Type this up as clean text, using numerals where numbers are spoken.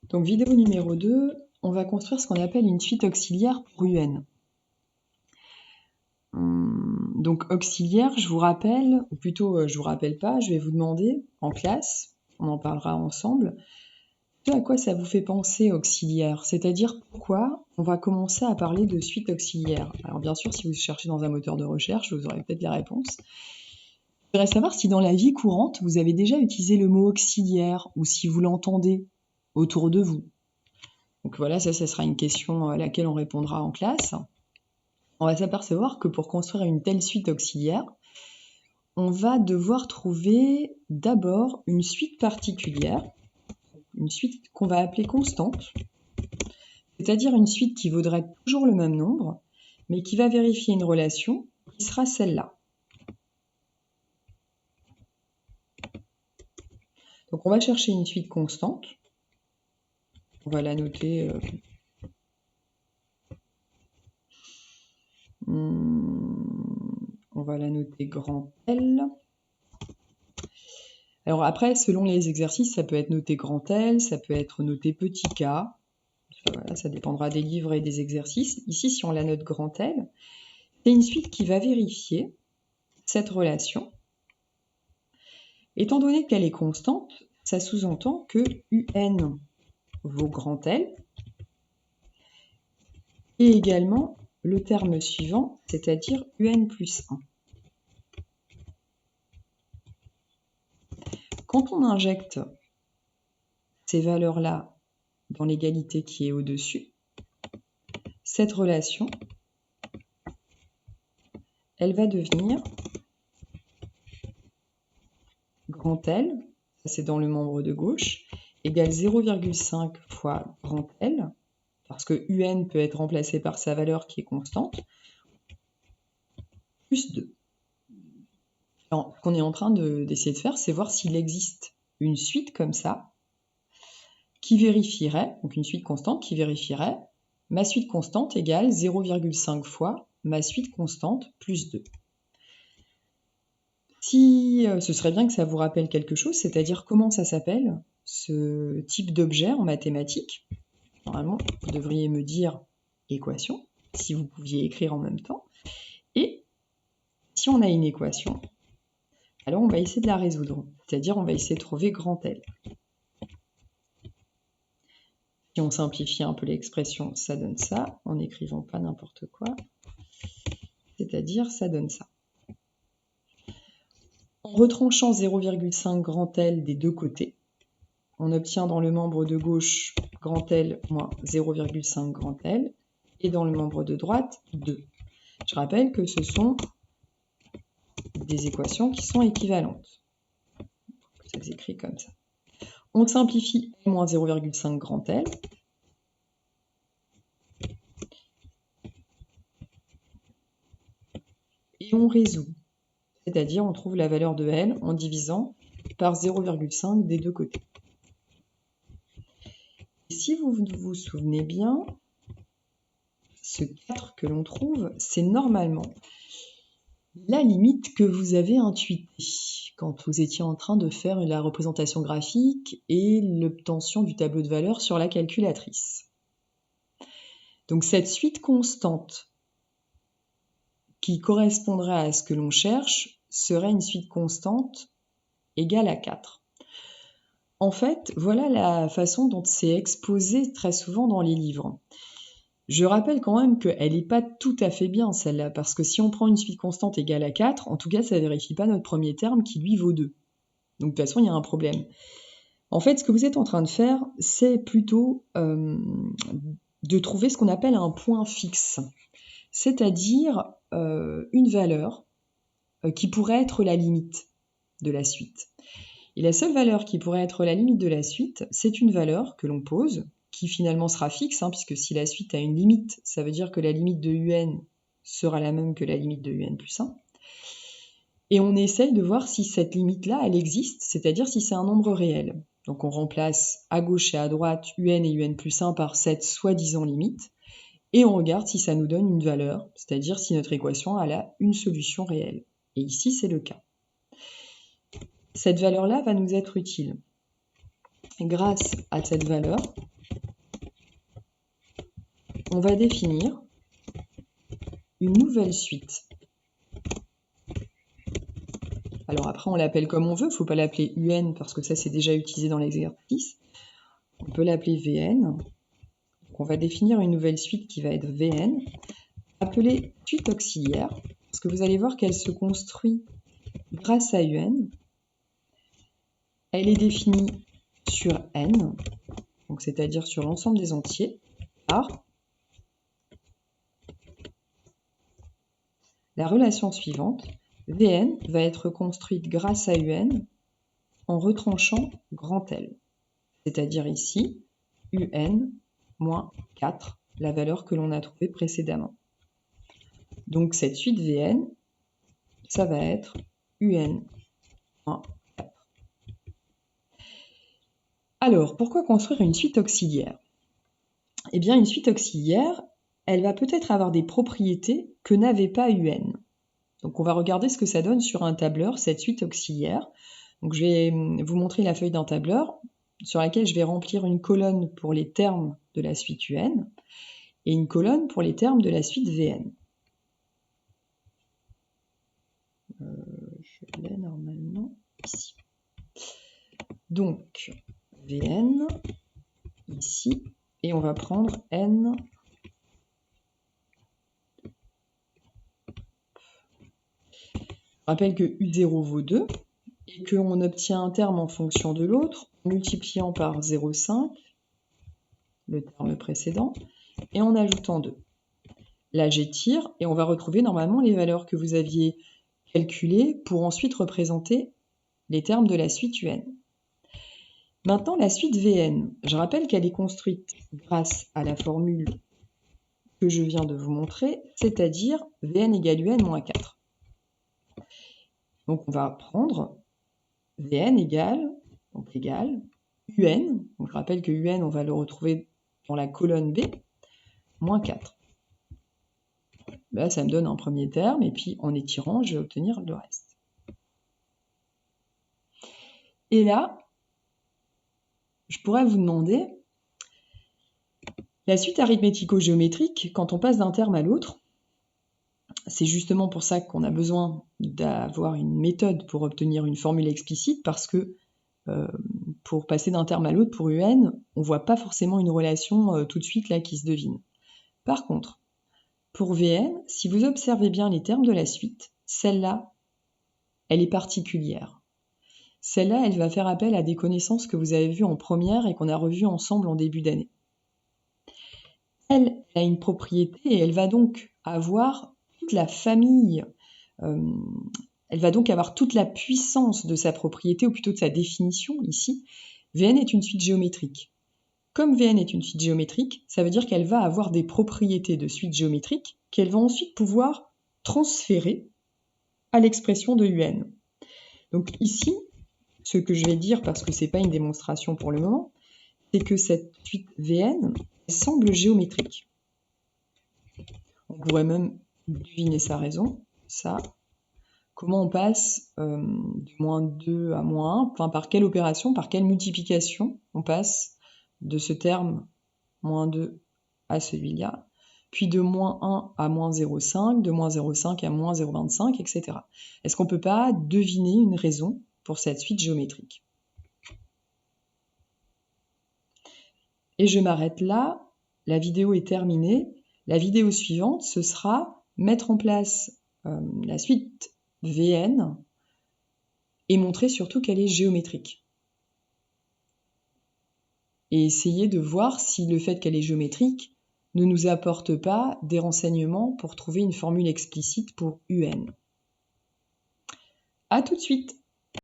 Donc vidéo numéro 2, on va construire ce qu'on appelle une suite auxiliaire pour UN. Donc auxiliaire, je vous rappelle, ou plutôt je vous rappelle pas, je vais vous demander en classe, on en parlera ensemble, ce à quoi ça vous fait penser auxiliaire, c'est-à-dire pourquoi on va commencer à parler de suite auxiliaire. Alors bien sûr, si vous cherchez dans un moteur de recherche, vous aurez peut-être la réponse. Je voudrais savoir si dans la vie courante, vous avez déjà utilisé le mot auxiliaire, ou si vous l'entendez autour de vous. Donc voilà, ça sera une question à laquelle on répondra en classe. On va s'apercevoir que pour construire une telle suite auxiliaire, on va devoir trouver d'abord une suite particulière, une suite qu'on va appeler constante, c'est-à-dire une suite qui vaudrait toujours le même nombre, mais qui va vérifier une relation qui sera celle-là. Donc on va chercher une suite constante, on va la noter on va la noter grand L. Alors après, selon les exercices, ça peut être noté grand L, ça peut être noté petit k. Voilà, ça dépendra des livres et des exercices. Ici, si on la note grand L, c'est une suite qui va vérifier cette relation. Étant donné qu'elle est constante, ça sous-entend que UN vaut grand L, et également le terme suivant, c'est-à-dire UN plus 1. Quand on injecte ces valeurs-là dans l'égalité qui est au-dessus, cette relation, elle va devenir grand L, ça c'est dans le membre de gauche, égale 0,5 fois grand L, parce que UN peut être remplacé par sa valeur qui est constante, plus 2. Alors, ce qu'on est en train d'essayer de faire, c'est voir s'il existe une suite comme ça, qui vérifierait, donc une suite constante qui vérifierait ma suite constante égale 0,5 fois ma suite constante plus 2. Si ce serait bien que ça vous rappelle quelque chose, c'est-à-dire comment ça s'appelle, ce type d'objet en mathématiques. Normalement, vous devriez me dire équation, si vous pouviez écrire en même temps. Et si on a une équation, alors on va essayer de la résoudre, c'est-à-dire on va essayer de trouver grand L. Si on simplifie un peu l'expression, ça donne ça, en n'écrivant pas n'importe quoi, c'est-à-dire ça donne ça. En retranchant 0,5 grand L des deux côtés, on obtient dans le membre de gauche grand L moins 0,5 grand L, et dans le membre de droite, 2. Je rappelle que ce sont des équations qui sont équivalentes. Ça s'écrit comme ça. On simplifie L moins 0,5 grand L. Et on résout. C'est-à-dire on trouve la valeur de L en divisant par 0,5 des deux côtés. Et si vous vous souvenez bien, ce 4 que l'on trouve, c'est normalement la limite que vous avez intuitée quand vous étiez en train de faire la représentation graphique et l'obtention du tableau de valeur sur la calculatrice. Donc cette suite constante qui correspondrait à ce que l'on cherche serait une suite constante égale à 4. En fait, voilà la façon dont c'est exposé très souvent dans les livres. Je rappelle quand même qu'elle n'est pas tout à fait bien celle-là, parce que si on prend une suite constante égale à 4, en tout cas ça ne vérifie pas notre premier terme qui lui vaut 2. Donc de toute façon il y a un problème. En fait, ce que vous êtes en train de faire, c'est plutôt de trouver ce qu'on appelle un point fixe, c'est-à-dire une valeur qui pourrait être la limite de la suite. Et la seule valeur qui pourrait être la limite de la suite, c'est une valeur que l'on pose, qui finalement sera fixe, puisque si la suite a une limite, ça veut dire que la limite de UN sera la même que la limite de UN plus 1. Et on essaye de voir si cette limite-là, elle existe, c'est-à-dire si c'est un nombre réel. Donc on remplace à gauche et à droite UN et UN plus 1 par cette soi-disant limite, et on regarde si ça nous donne une valeur, c'est-à-dire si notre équation elle a une solution réelle. Et ici, c'est le cas. Cette valeur-là va nous être utile. Grâce à cette valeur, on va définir une nouvelle suite. Alors après, on l'appelle comme on veut, il ne faut pas l'appeler UN parce que ça, c'est déjà utilisé dans l'exercice. On peut l'appeler VN. Donc on va définir une nouvelle suite qui va être VN, appelée suite auxiliaire, parce que vous allez voir qu'elle se construit grâce à UN. Elle est définie sur N, donc c'est-à-dire sur l'ensemble des entiers, par la relation suivante. Vn va être construite grâce à Un en retranchant grand L, c'est-à-dire ici Un moins 4, la valeur que l'on a trouvée précédemment. Donc cette suite Vn, ça va être Un moins 4. Alors, pourquoi construire une suite auxiliaire? Eh bien, une suite auxiliaire, elle va peut-être avoir des propriétés que n'avait pas UN. Donc on va regarder ce que ça donne sur un tableur, cette suite auxiliaire. Donc je vais vous montrer la feuille d'un tableur sur laquelle je vais remplir une colonne pour les termes de la suite UN et une colonne pour les termes de la suite VN. Je l'ai normalement ici. Donc VN ici, et on va prendre N. Je rappelle que U0 vaut 2 et qu'on obtient un terme en fonction de l'autre en multipliant par 0,5 le terme précédent et en ajoutant 2. Là, j'étire et on va retrouver normalement les valeurs que vous aviez calculées pour ensuite représenter les termes de la suite UN. Maintenant, la suite VN, je rappelle qu'elle est construite grâce à la formule que je viens de vous montrer, c'est-à-dire Vn égale Un moins 4. Donc on va prendre Vn égale Un. Donc je rappelle que Un, on va le retrouver dans la colonne B, moins 4. Là, ça me donne un premier terme, et puis en étirant, je vais obtenir le reste. Et là, je pourrais vous demander, la suite arithmético-géométrique, quand on passe d'un terme à l'autre, c'est justement pour ça qu'on a besoin d'avoir une méthode pour obtenir une formule explicite, parce que pour passer d'un terme à l'autre, pour UN, on ne voit pas forcément une relation tout de suite là qui se devine. Par contre, pour Vn, si vous observez bien les termes de la suite, celle-là, elle est particulière. Celle-là, elle va faire appel à des connaissances que vous avez vues en première et qu'on a revues ensemble en début d'année. Elle a une propriété et elle va donc avoir toute la famille, elle va donc avoir toute la puissance de sa propriété, ou plutôt de sa définition ici. Vn est une suite géométrique. Comme Vn est une suite géométrique, ça veut dire qu'elle va avoir des propriétés de suite géométrique qu'elle va ensuite pouvoir transférer à l'expression de Un. Donc ici, ce que je vais dire, parce que ce n'est pas une démonstration pour le moment, c'est que cette suite Vn semble géométrique. On pourrait même deviner sa raison, ça. Comment on passe du moins 2 à moins 1, enfin par quelle opération, par quelle multiplication on passe de ce terme moins 2 à celui-là, puis de moins 1 à moins 0,5, de moins 0,5 à moins 0,25, etc. Est-ce qu'on ne peut pas deviner une raison pour cette suite géométrique? Et je m'arrête là, la vidéo est terminée. La vidéo suivante, ce sera mettre en place la suite Vn et montrer surtout qu'elle est géométrique. Et essayer de voir si le fait qu'elle est géométrique ne nous apporte pas des renseignements pour trouver une formule explicite pour Un. À tout de suite!